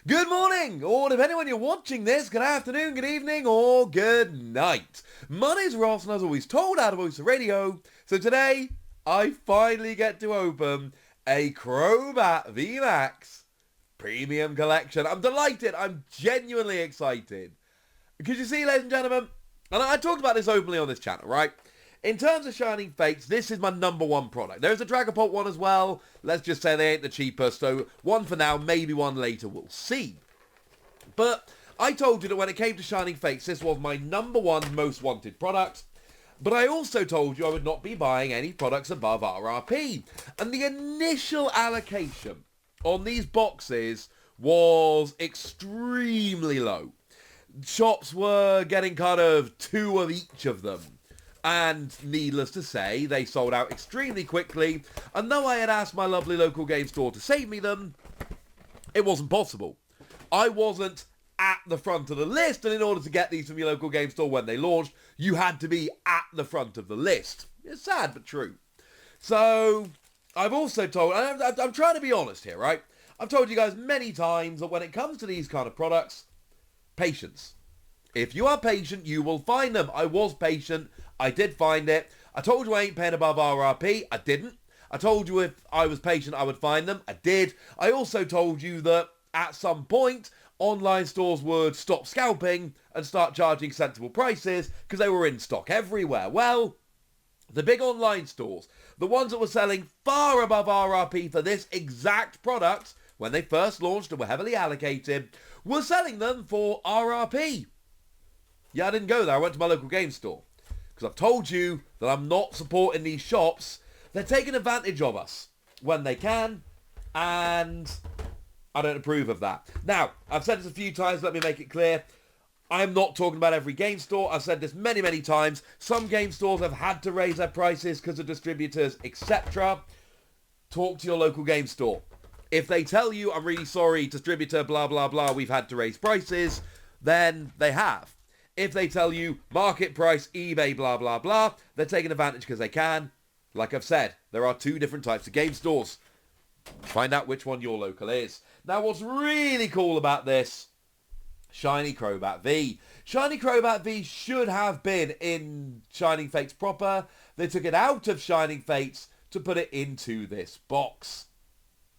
Good morning, or depending when you're watching this, good afternoon, good evening, or good night. My name's Ross, and as always told out of Voice of Radio, so today, I finally get to open a Crobat VMAX Premium Collection. I'm delighted, I'm genuinely excited. Because you see, ladies and gentlemen, and I talked about this openly on this channel, right? In terms of Shining Fates, this is my number one product. There's a Dragapult one as well. Let's just say they ain't the cheapest, so one for now, maybe one later, we'll see. But I told you that when it came to Shining Fates, this was my number one most wanted product. But I also told you I would not be buying any products above RRP. And the initial allocation on these boxes was extremely low. Shops were getting kind of 2 of each of them. And needless to say, they sold out extremely quickly. And though I had asked my lovely local game store to save me them, it wasn't possible. I wasn't at the front of the list, and in order to get these from your local game store when they launched, you had to be at the front of the list. It's sad, but true. So, I've also told, I'm trying to be honest here, right? I've told you guys many times that when it comes to these kind of products, patience. If you are patient, you will find them. I was patient. I did find it. I told you I ain't paying above RRP. I didn't. I told you if I was patient, I would find them. I did. I also told you that at some point, online stores would stop scalping and start charging sensible prices because they were in stock everywhere. Well, the big online stores, the ones that were selling far above RRP for this exact product, when they first launched and were heavily allocated, were selling them for RRP. Yeah, I didn't go there. I went to my local game store. Because I've told you that I'm not supporting these shops. They're taking advantage of us when they can. And I don't approve of that. Now, I've said this a few times. Let me make it clear. I'm not talking about every game store. I've said this many, many times. Some game stores have had to raise their prices because of distributors, etc. Talk to your local game store. If they tell you, I'm really sorry, distributor, blah, blah, blah, we've had to raise prices, then they have. If they tell you market price, eBay, blah, blah, blah, they're taking advantage because they can. Like I've said, there are 2 different types of game stores. Find out which one your local is. Now, what's really cool about this, Shiny Crobat V. Shiny Crobat V should have been in Shining Fates proper. They took it out of Shining Fates to put it into this box.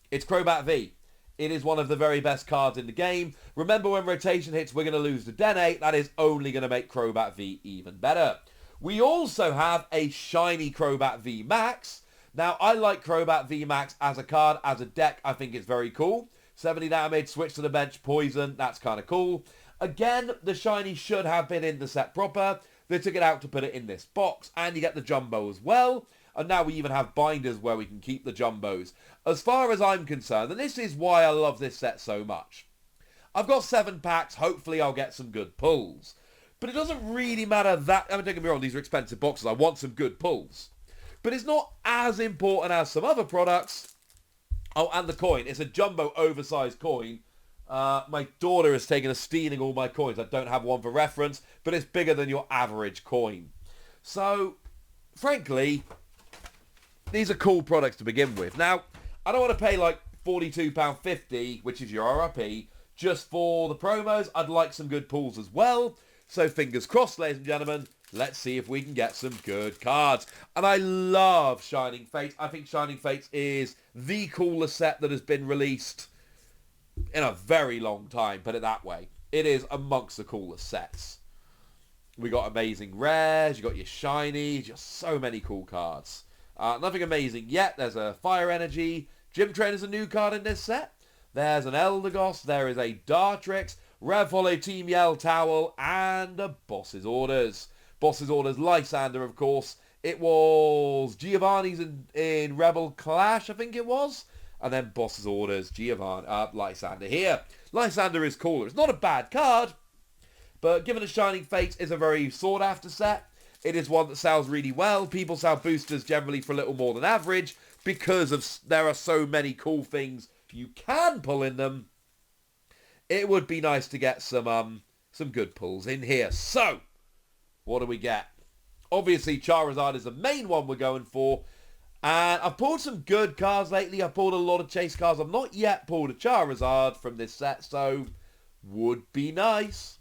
It's Crobat V. It is one of the very best cards in the game. Remember, when rotation hits, we're going to lose the Dene. That is only going to make Crobat V even better. We also have a shiny Crobat VMAX. Now, I like Crobat VMAX as a card, as a deck. I think it's very cool. 70 damage, switch to the bench, poison. That's kind of cool. Again, the shiny should have been in the set proper. They took it out to put it in this box. And you get the jumbo as well. And now we even have binders where we can keep the jumbos. As far as I'm concerned, and this is why I love this set so much, I've got 7 packs. Hopefully I'll get some good pulls. But it doesn't really matter that... I mean, don't get me wrong, these are expensive boxes. I want some good pulls. But it's not as important as some other products. Oh, and the coin. It's a jumbo oversized coin. My daughter has taken a stealing all my coins. I don't have one for reference, but it's bigger than your average coin. So, frankly... these are cool products to begin with. Now, I don't want to pay like £42.50, which is your RRP, just for the promos. I'd like some good pulls as well. So fingers crossed, ladies and gentlemen. Let's see if we can get some good cards. And I love Shining Fates. I think Shining Fates is the coolest set that has been released in a very long time, put it that way. It is amongst the coolest sets. We got amazing rares, you got your shinies, just so many cool cards. Nothing amazing yet. There's a Fire Energy. Gym Trainer's a new card in this set. There's an Eldegoss. There is a Dartrix. Revolo Team Yell Towel. And a Boss's Orders. Boss's Orders Lysander, of course. It was Giovanni's in Rebel Clash, I think it was. And then Boss's Orders, Lysander here. Lysander is cooler. It's not a bad card. But given that Shining Fates is a very sought-after set, it is one that sells really well. People sell boosters generally for a little more than average because there are so many cool things you can pull in them. It would be nice to get some good pulls in here. So, what do we get? Obviously, Charizard is the main one we're going for. And I've pulled some good cards lately. I've pulled a lot of chase cards. I've not yet pulled a Charizard from this set, so would be nice.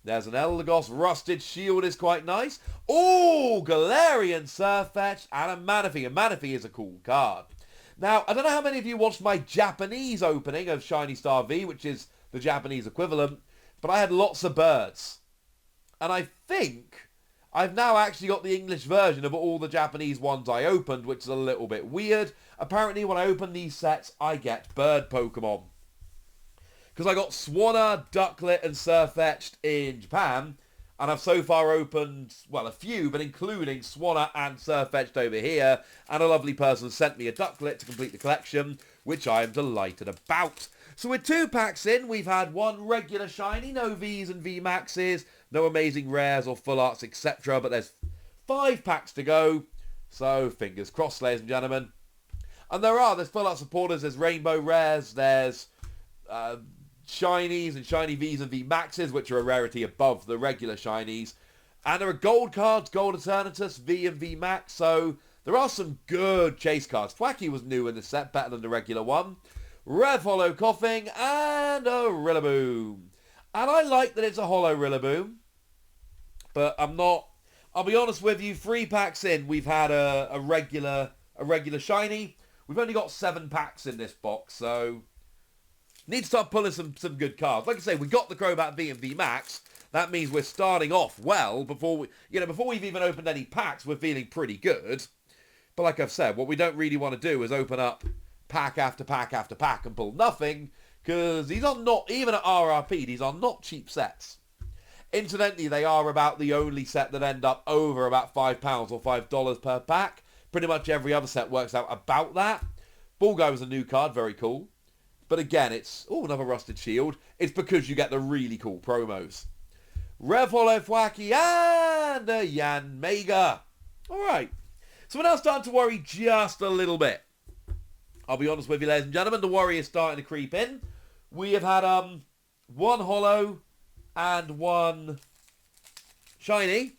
There's an Elagos. Rusted Shield is quite nice. Oh, Galarian Surfetch and a Manaphy. A Manaphy is a cool card. Now, I don't know how many of you watched my Japanese opening of Shiny Star V, which is the Japanese equivalent, but I had lots of birds. And I think I've now actually got the English version of all the Japanese ones I opened, which is a little bit weird. Apparently, when I open these sets, I get bird Pokemon. Because I got Swanna, Ducklet, and Surfetched in Japan, and I've so far opened, well, a few, but including Swanna and Surfetched over here, and a lovely person sent me a Ducklet to complete the collection, which I am delighted about. So with 2 packs in, we've had 1 regular shiny, no Vs and VMAXs, no amazing rares or full arts, etc., but there's 5 packs to go, so fingers crossed, ladies and gentlemen. And there's full art supporters, there's rainbow rares, there's shinies and shiny Vs and VMAXs, which are a rarity above the regular shinies. And there are gold cards, Gold Eternatus, V and VMAX, so there are some good chase cards. Thwacky was new in the set, better than the regular one. Rev Hollow Coughing, and a Rillaboom. And I like that it's a Hollow Rillaboom, but I'll be honest with you, 3 packs in, we've had a regular shiny. We've only got 7 packs in this box, so need to start pulling some good cards. Like I say, we got the Crobat V and VMAX. That means we're starting off well before we've even opened any packs. We're feeling pretty good. But like I've said, what we don't really want to do is open up pack after pack after pack and pull nothing, because these are not, even at RRP, these are not cheap sets. Incidentally, they are about the only set that end up over about £5 or $5 per pack. Pretty much every other set works out about that. Ball Guy was a new card, very cool. But again, it's, another Rusted Shield. It's because you get the really cool promos. Rev Hollow Thwacky and a Yanmega. Alright. So we're now starting to worry just a little bit. I'll be honest with you, ladies and gentlemen, the worry is starting to creep in. We have had 1 Hollow and 1 Shiny.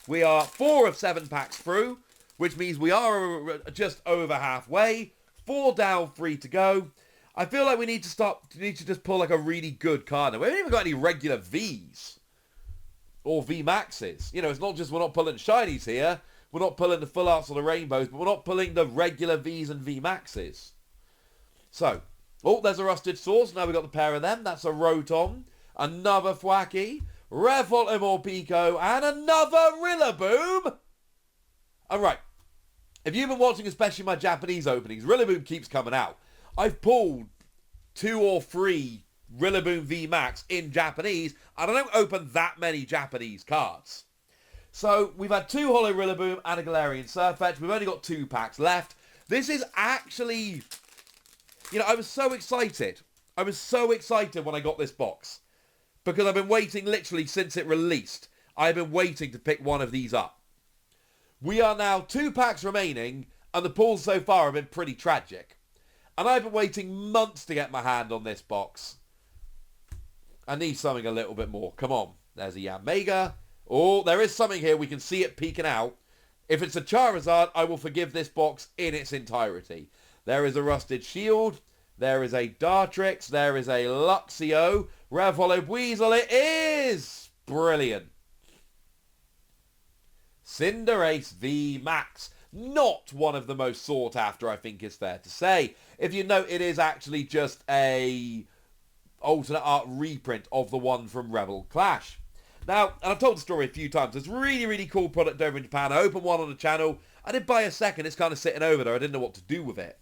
We are 4 of 7 packs through, which means we are just over halfway. 4 down, 3 to go. I feel like we need to just pull like a really good card now. We haven't even got any regular Vs or VMAXs. You know, it's not just we're not pulling shinies here. We're not pulling the full arts or the rainbows, but we're not pulling the regular Vs and VMAXs. So, there's a Rusted Source. Now we've got the pair of them. That's a Rotom, another Thwacky, Revolt Morpeko, and another Rillaboom. All right. If you've been watching especially my Japanese openings, Rillaboom keeps coming out. I've pulled 2 or 3 Rillaboom VMAX in Japanese, and I don't open that many Japanese cards. So we've had 2 Hollow Rillaboom and a Galarian Surfetch. We've only got 2 packs left. This is actually, I was so excited. I was so excited when I got this box, because I've been waiting literally since it released. I've been waiting to pick one of these up. We are now 2 packs remaining, and the pulls so far have been pretty tragic. And I've been waiting months to get my hand on this box. I need something a little bit more. Come on. There's a Yanmega. Oh, there is something here. We can see it peeking out. If it's a Charizard, I will forgive this box in its entirety. There is a Rusted Shield. There is a Dartrix. There is a Luxio. Rev Hollow Weasel. It is brilliant. Cinderace VMAX. Not one of the most sought after, I think it's fair to say. If you note, it is actually just a alternate art reprint of the one from Rebel Clash. Now, and I've told the story a few times, it's really, really cool product over in Japan. I opened one on the channel. I did buy a second. It's kind of sitting over there. I didn't know what to do with it.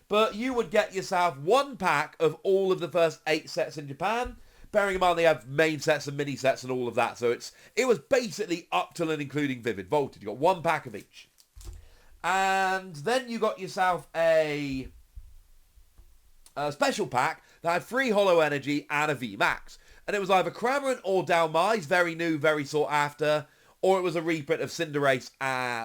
But you would get yourself 1 pack of all of the first 8 sets in Japan. Bearing in mind they have main sets and mini sets and all of that. So it was basically up till and including Vivid Voltage. You got 1 pack of each. And then you got yourself a special pack that had 3 Hollow Energy and a VMAX. And it was either Cramorant or Dalmais, very new, very sought after, or it was a reprint of Cinderace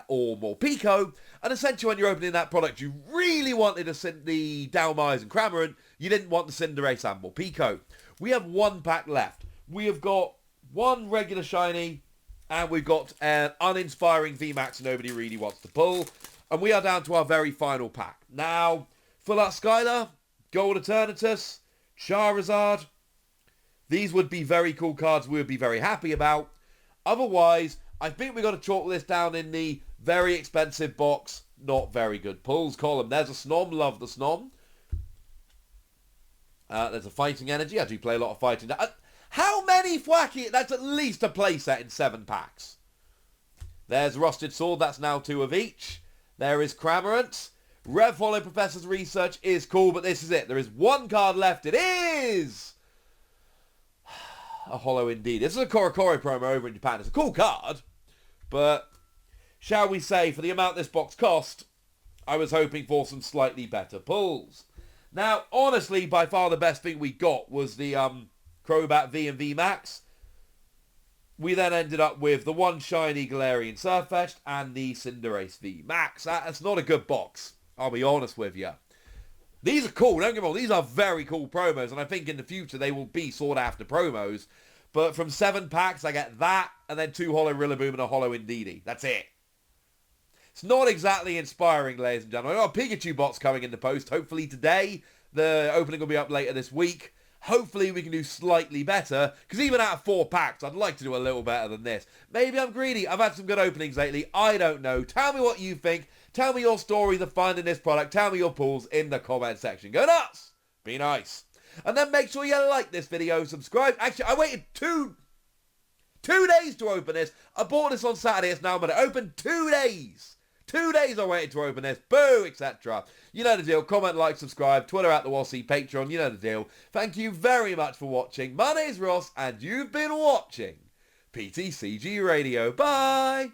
or Morpeko. And essentially when you're opening that product, you really wanted the Dalmais and Cramorant. You didn't want the Cinderace and Morpeko. We have 1 pack left. We have got 1 regular shiny, and we've got an uninspiring VMAX nobody really wants to pull. And we are down to our very final pack. Now, Full Art Skylar, Gold Eternatus, Charizard. These would be very cool cards we would be very happy about. Otherwise, I think we got to chalk this down in the very expensive box, not very good pulls column. There's a Snom, love the Snom. There's a Fighting Energy. I do play a lot of Fighting. How many Thwacky? That's at least a playset in 7 packs. There's Rusted Sword. That's now 2 of each. There is Cramorant. Rev Hollow Professor's Research is cool, but this is it. There is 1 card left. It is a Hollow indeed. This is a Korokoro promo over in Japan. It's a cool card, but shall we say, for the amount this box cost, I was hoping for some slightly better pulls. Now, honestly, by far the best thing we got was the Crobat V and VMAX. We then ended up with the 1 shiny Galarian Surfetched and the Cinderace VMAX. That's not a good box, I'll be honest with you. These are cool, don't get me wrong. These are very cool promos, and I think in the future they will be sought after promos. But from 7 packs, I get that, and then 2 Hollow Rillaboom and a Hollow Indeedee. That's it. It's not exactly inspiring, ladies and gentlemen. I've got a Pikachu box coming in the post, hopefully today. The opening will be up later this week. Hopefully we can do slightly better, because even out of 4 packs, I'd like to do a little better than this. Maybe I'm greedy. I've had some good openings lately. I don't know. Tell me what you think. Tell me your stories of finding this product. Tell me your pulls in the comment section. Go nuts! Be nice. And then make sure you like this video, subscribe. Actually, I waited two days to open this. I bought this on Saturday. It's now going to open 2 days. 2 days I waited to open this. Boo, etc. You know the deal. Comment, like, subscribe. Twitter @TheWallC. Patreon. You know the deal. Thank you very much for watching. My name's Ross, and you've been watching PTCG Radio. Bye!